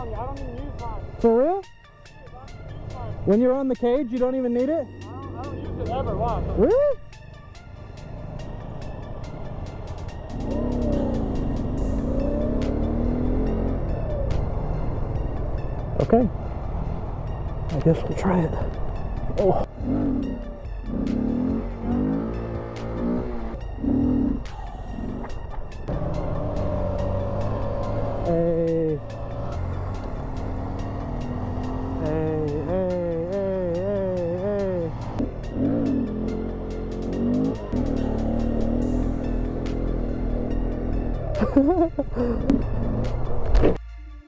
telling you, I don't even use mine. For real? I don't even use mine. When you're on the cage, you don't even need it? I don't use it ever. Watch. Really? Okay. I guess we'll try it. Oh. Hey. Hey, hey, hey, hey, hey.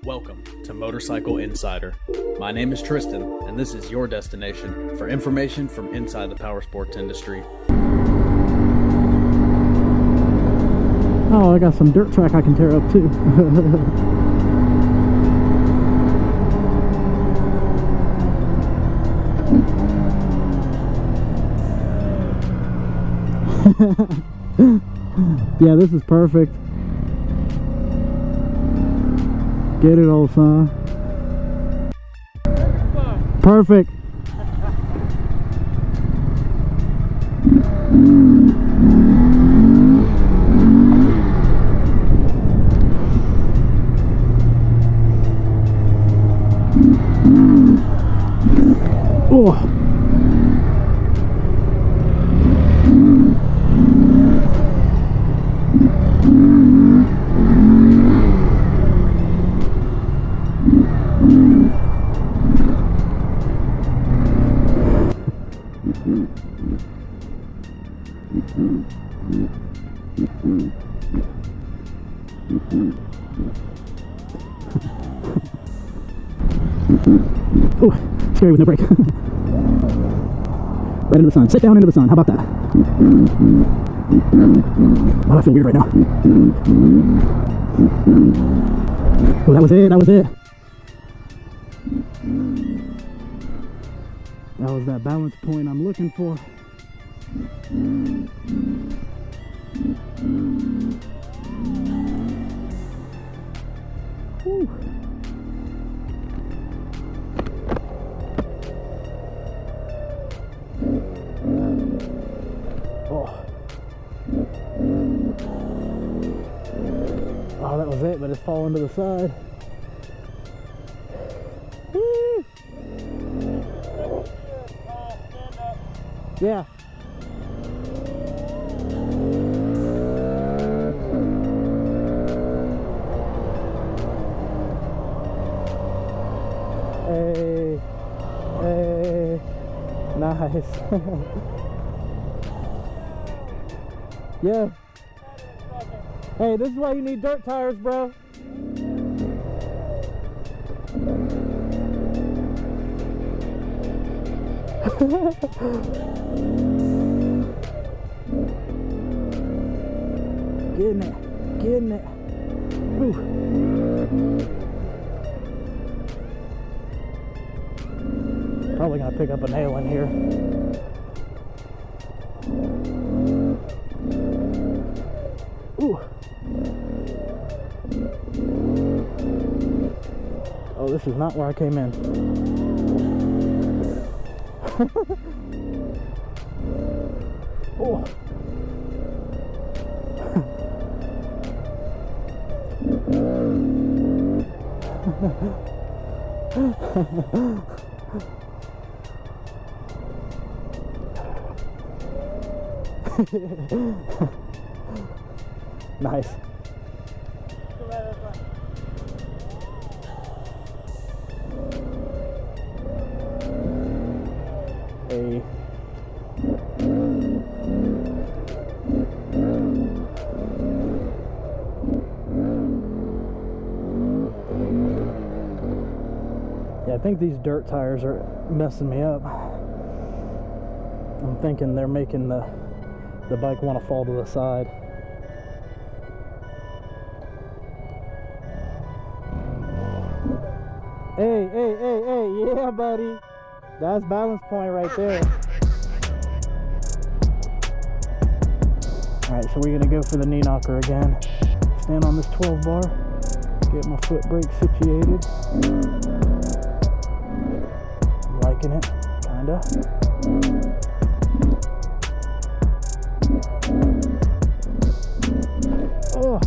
Welcome to Motorcycle Insider. My name is Tristan, and this is your destination for information from inside the powersports industry. Oh, I got some dirt track I can tear up too. Yeah, this is perfect. Get it, old son. Perfect. Oh. Oh, scary with no brake. Right into the sun. Sit down into the sun. How about that? Oh, I feel weird right now. Oh, that was it. That was it. That was that balance point I'm looking for. Whew. Oh, that was it, but it's falling to the side. Woo. Yeah. Hey, hey, nice. Yeah. Hey, this is why you need dirt tires, bro. Getting it, getting it. Whew. Probably gonna pick up a nail in here. Ooh. Oh, this is not where I came in. Oh. Nice. Hey. Yeah, I think these dirt tires are messing me up. I'm thinking they're making the bike want to fall to the side. Hey, hey, hey, hey, yeah, buddy. That's balance point right there. Alright, so we're gonna go for the knee knocker again. Stand on this 12 bar. Get my foot brake situated. I'm liking it, kinda. Oh,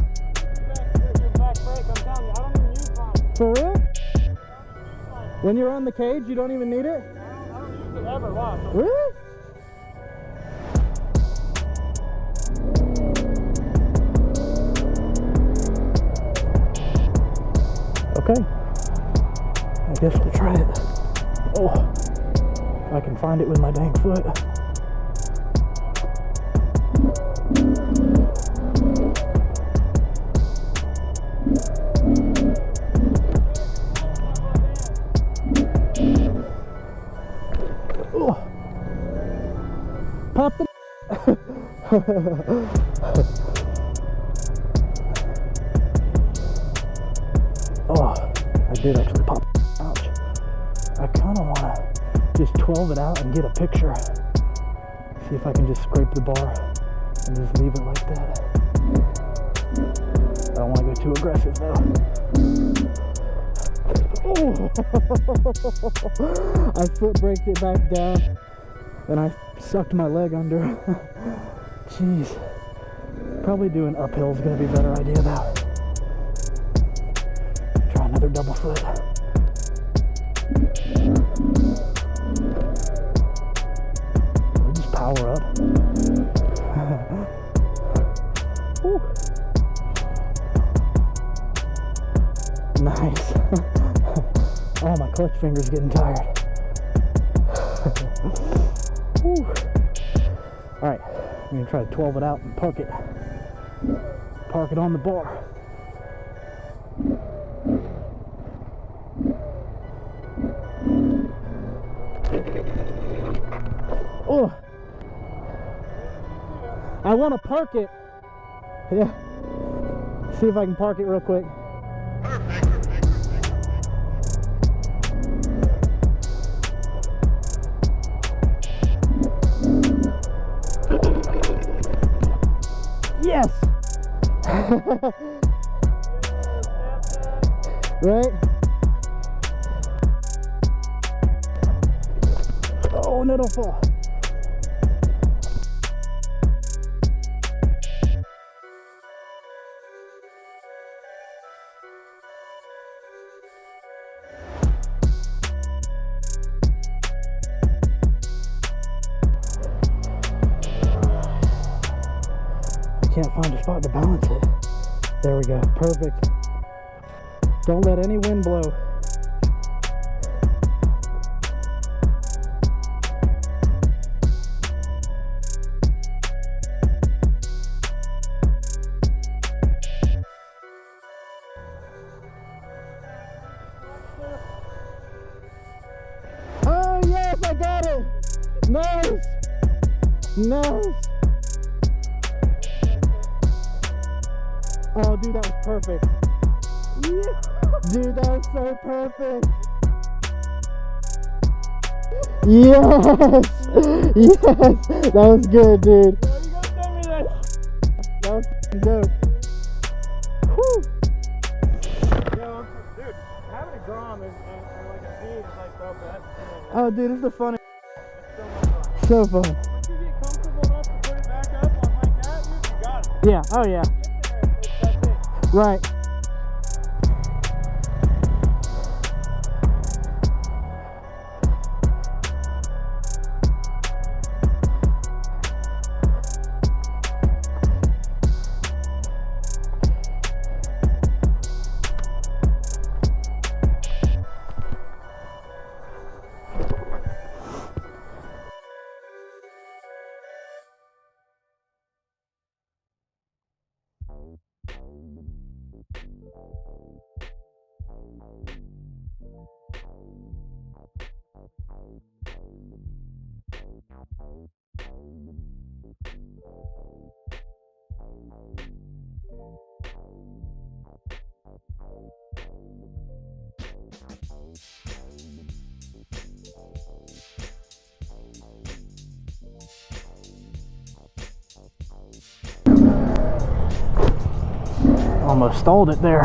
Your back brake, I'm telling you, I don't even use mine. for real? I don't even use mine. When you're on the cage, you don't even need it? I don't use it ever. Watch. Really? Okay. I guess we'll try it. Oh, if I can find it with my dang foot. Oh, pop the. Oh, I did actually pop. Ouch. I kind of want to just 12 it out and get a picture. See if I can just scrape the bar and just leave it like that. I don't want to go too aggressive though. Oh! I foot braked it back down and I sucked my leg under. Jeez. Probably doing uphill is going to be a better idea though. Try another double foot. Or just power up. Whew. Nice. Oh, my clutch finger's getting tired. Whew. All right, I'm gonna try to 12 it out and park it. Park it on the bar. Oh, I want to park it. Yeah. See if I can park it real quick. Yes. Right? Oh, no, don't fall. Can't find a spot to balance it. There we go. Perfect. Don't let any wind blow. Oh yes, I got it. Nice. Nice. Oh, dude, that was perfect. Yeah. Dude, that was so perfect. Yes! Yes! That was good, dude. Yo, you gotta send me that. That was dope. Whew. Yo, dude, having a Grom and like a Z is like the best. Oh, dude, this is funny. It's so much fun. So fun. Once you get comfortable enough to put it back up on like that, dude, you got it. Yeah, oh yeah. Get there, that's it. Right. Almost stalled it there.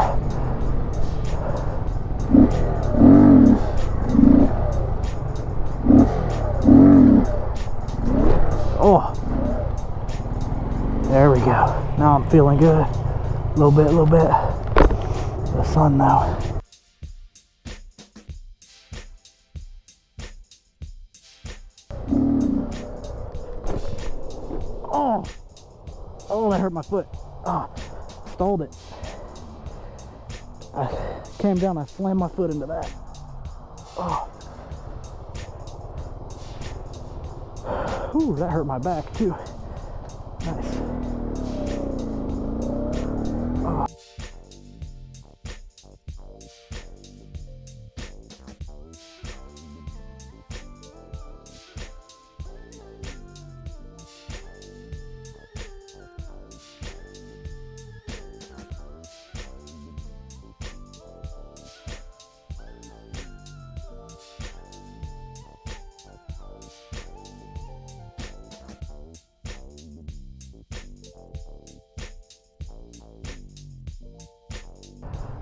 feeling good. A little bit, a little bit. The sun though. Oh, oh, that hurt my foot. Oh, stalled it. I came down, I slammed my foot into that. Oh. Ooh, that hurt my back too. Nice. Oh.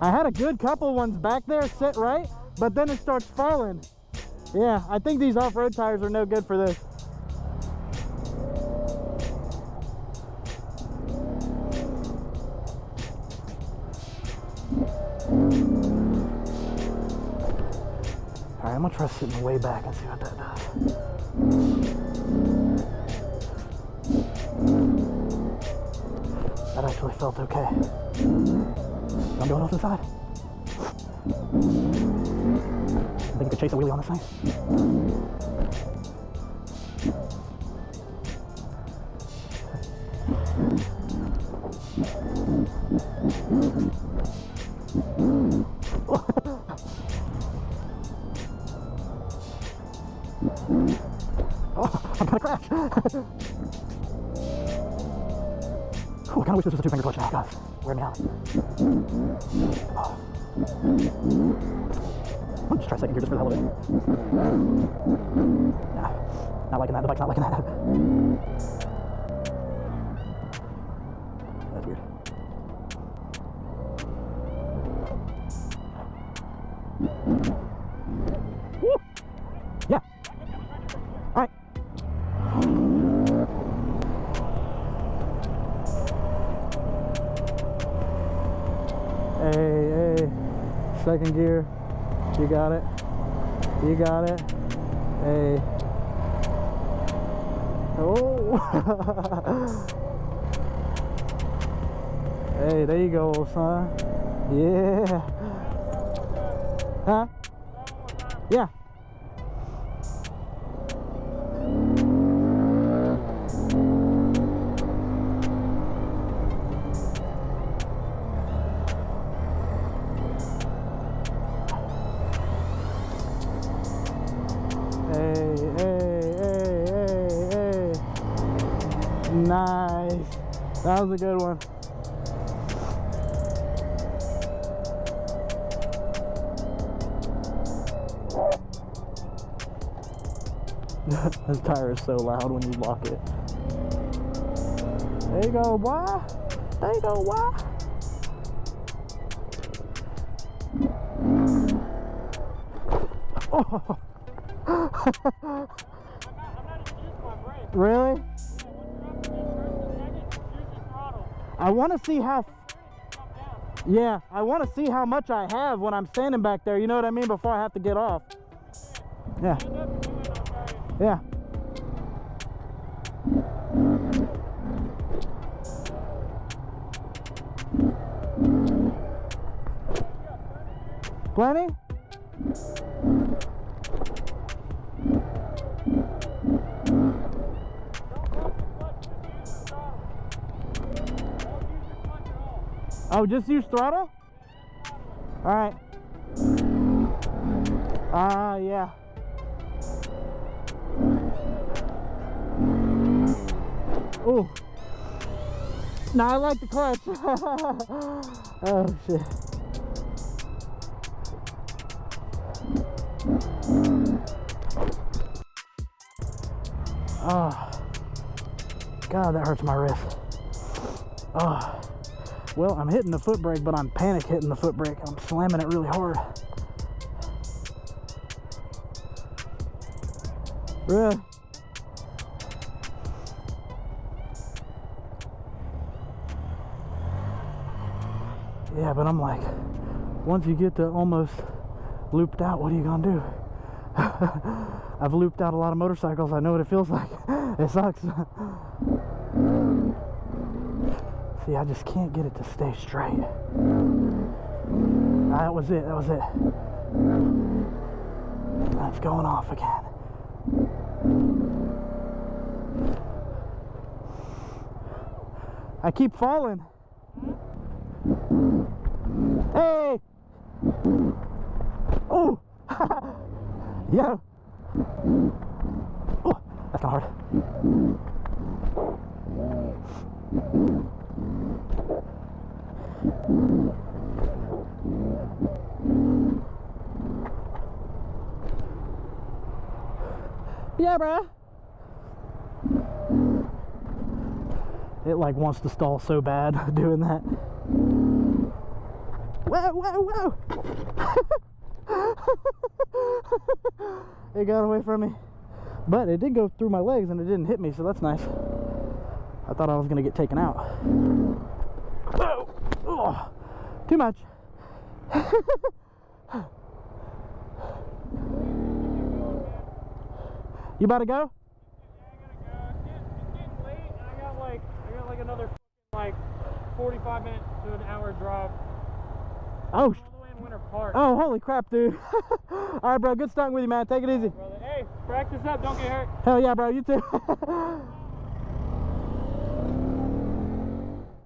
I had a good couple ones back there sit right, but then it starts falling. Yeah, I think these off-road tires are no good for this. All right, I'm gonna try sitting way back and see what that does. That actually felt okay. I'm going off to the side. I think you could chase a wheelie on this thing. Oh, I'm gonna crash. Oh, I kinda wish this was a two-finger clutch now, guys. Wear me out. Oh. I'll just try second gear just for the hell of it. Nah, not liking that. The bike's not liking that. That's weird. Woo! Yeah. All right. Hey, second gear, you got it, you got it, hey, oh, hey, there you go, old son, yeah, huh, yeah. Hey. Nice. That was a good one. This tire is so loud when you lock it. There you go, boy. There you go, boy. Oh. I'm not even using my brake. Really? I want to see how. Yeah, I want to see how much I have when I'm standing back there. You know what I mean? Before I have to get off. Yeah. Yeah. Plenty? Oh, just use throttle? Alright. Yeah. Ooh. No, I like the clutch. Oh, shit. Oh. God, that hurts my wrist. Oh. Well, I'm hitting the foot brake, but I'm panic hitting the foot brake. I'm slamming it really hard. Really? Yeah, but I'm like, once you get to almost looped out, what are you gonna do? I've looped out a lot of motorcycles. I know what it feels like. It sucks. See, I just can't get it to stay straight. That was it. That was it. That's going off again. I keep falling. Hey! Oh! Yo! Oh, that's not hard. Yeah, bruh. It like wants to stall so bad doing that. Whoa, whoa, whoa! It got away from me. But it did go through my legs and it didn't hit me, so that's nice. I thought I was gonna get taken out. Oh, oh, too much. You about to go? Yeah, I gotta go. It's getting late, and I got like another like 45 minutes to an hour drive. Oh, All the way in Winter Park. oh, holy crap, dude. All right, bro, good stunting with you, man. Take it easy. Brother. Hey, practice up, don't get hurt. Hell yeah, bro, you too.